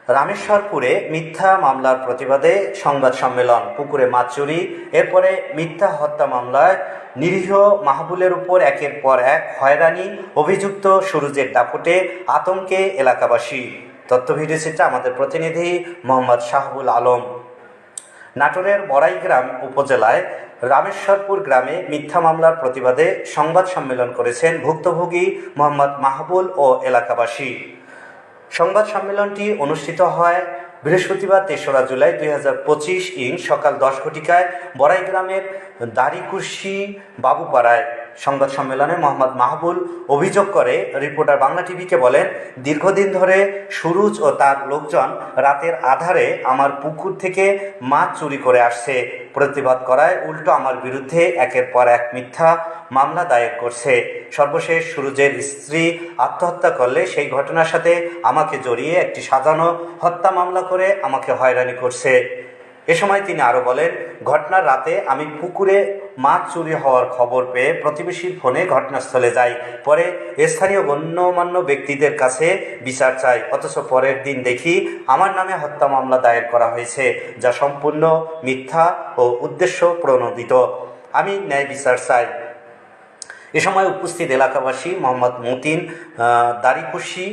রামেশ্বরপুরে মিথ্যা মামলার প্রতিবাদে সংবাদ সম্মেলন, পুকুরে মাছ চুরি, এরপরে মিথ্যা হত্যা মামলায় নিরীহ মাহবুলের উপর একের পর এক হয়রানি, অভিযুক্ত সুরুজের দাপটে আতঙ্কে এলাকাবাসী। তথ্য ভিডিও চিত্রে আমাদের প্রতিনিধি মোহাম্মদ শাহবুল আলম। নাটোরের বড়াইগ্রাম উপজেলায় রামেশ্বরপুর গ্রামে মিথ্যা মামলার প্রতিবাদে সংবাদ সম্মেলন করেছেন ভুক্তভোগী মোহাম্মদ মাহবুল ও এলাকাবাসী। সংবাদ সম্মেলনটি অনুষ্ঠিত হয় বৃহস্পতিবার ৩রা জুলাই ২০২৫ সকাল ১০ ঘটিকায় বড়াইগ্রামের দাড়িকুর্শি বাবুপাড়ায়। সংবাদ সম্মেলনে মোহাম্মদ মাহবুল অভিযোগ করে, রিপোর্টার বাংলা টিভিকে বলেন, দীর্ঘদিন ধরে সুরুজ ও তার লোকজন রাতের আধারে আমার পুকুর থেকে মাছ চুরি করে আসছে। প্রতিবাদ করায় উল্টো আমার বিরুদ্ধে একের পর এক মিথ্যা মামলা দায়ের করছে। সর্বশেষ সুরুজের স্ত্রী আত্মহত্যা করলে সেই ঘটনার সাথে আমাকে জড়িয়ে একটি সাজানো হত্যা মামলা করে আমাকে হয়রানি করছে। এ সময় তিনি আরও বলেন, ঘটনার রাতে আমি পুকুরে মাছ চুরি হওয়ার খবর পেয়ে প্রতিবেশীর ফোনে ঘটনাস্থলে যাই। পরে স্থানীয় গণ্যমান্য ব্যক্তিদের কাছে বিচার চাই, অথচ পরের দিন দেখি আমার নামে হত্যা মামলা দায়ের করা হয়েছে, যা সম্পূর্ণ মিথ্যা ও উদ্দেশ্য প্রণোদিত। আমি ন্যায় বিচার চাই। এ সময় উপস্থিত এলাকাবাসী মোহাম্মদ মতিন, দাড়িকুর্শি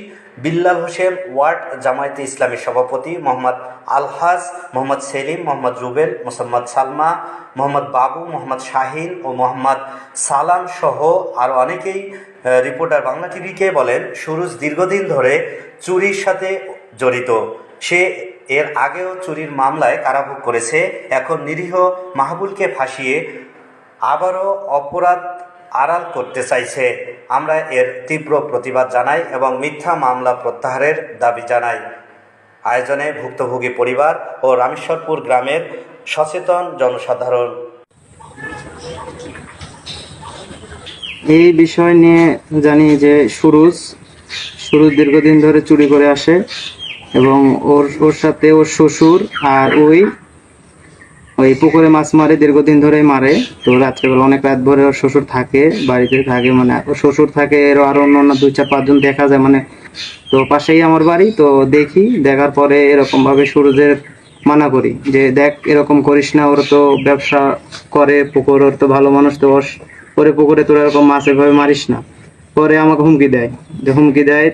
বিল্লাল হোসেন ওয়ার্ড জামায়াতে ইসলামীর সভাপতি মোহাম্মদ আলহাজ, মোহাম্মদ সেলিম, মোহাম্মদ রুবেল, মোহাম্মদ সালমা, মোহাম্মদ বাবু, মোহাম্মদ শাহিন ও মোহাম্মদ সালাম সহ আরও অনেকেই রিপোর্টার বাংলা টিভিকে বলেন, সুরুজ দীর্ঘদিন ধরে চুরির সাথে জড়িত। সে এর আগেও চুরির মামলায় কারাভোগ করেছে। এখন নিরীহ মাহবুলকে ফাঁসিয়ে আবারও অপরাধ আড়াল করতে চাইছে। আমরা এর তীব্র প্রতিবাদ জানাই এবং মিথ্যা মামলা প্রত্যাহারের দাবি জানাই। আয়োজনে ভুক্তভোগী পরিবার ও রামেশ্বরপুর গ্রামের সচেতন জনসাধারণ। এই বিষয় নিয়ে জানি যে সুরুজ দীর্ঘদিন ধরে চুরি করে আসে এবং ওর সাথে ওর শ্বশুর আর ওই পুকুরে মাছ মারে, দীর্ঘদিন ধরে মারে। তো রাত্রেবেলা অনেক রাত ভরে ওর শ্বশুর থাকে, বাড়িতে থাকে, মানে ওর শ্বশুর থাকে, আরো অন্য ২-৪-৫ জন দেখা যায়, মানে তো পাশেই আমার বাড়ি। তো দেখার পরে এরকম ভাবে সুরজের মানা করি যে, দেখ এরকম করিস না, ওরা তো ব্যবসা করে পুকুর, ওর তো ভালো মানুষ, তো ওরে পুকুরে তোর এরকম মাছ এভাবে মারিস না। পরে আমাকে হুমকি দেয়।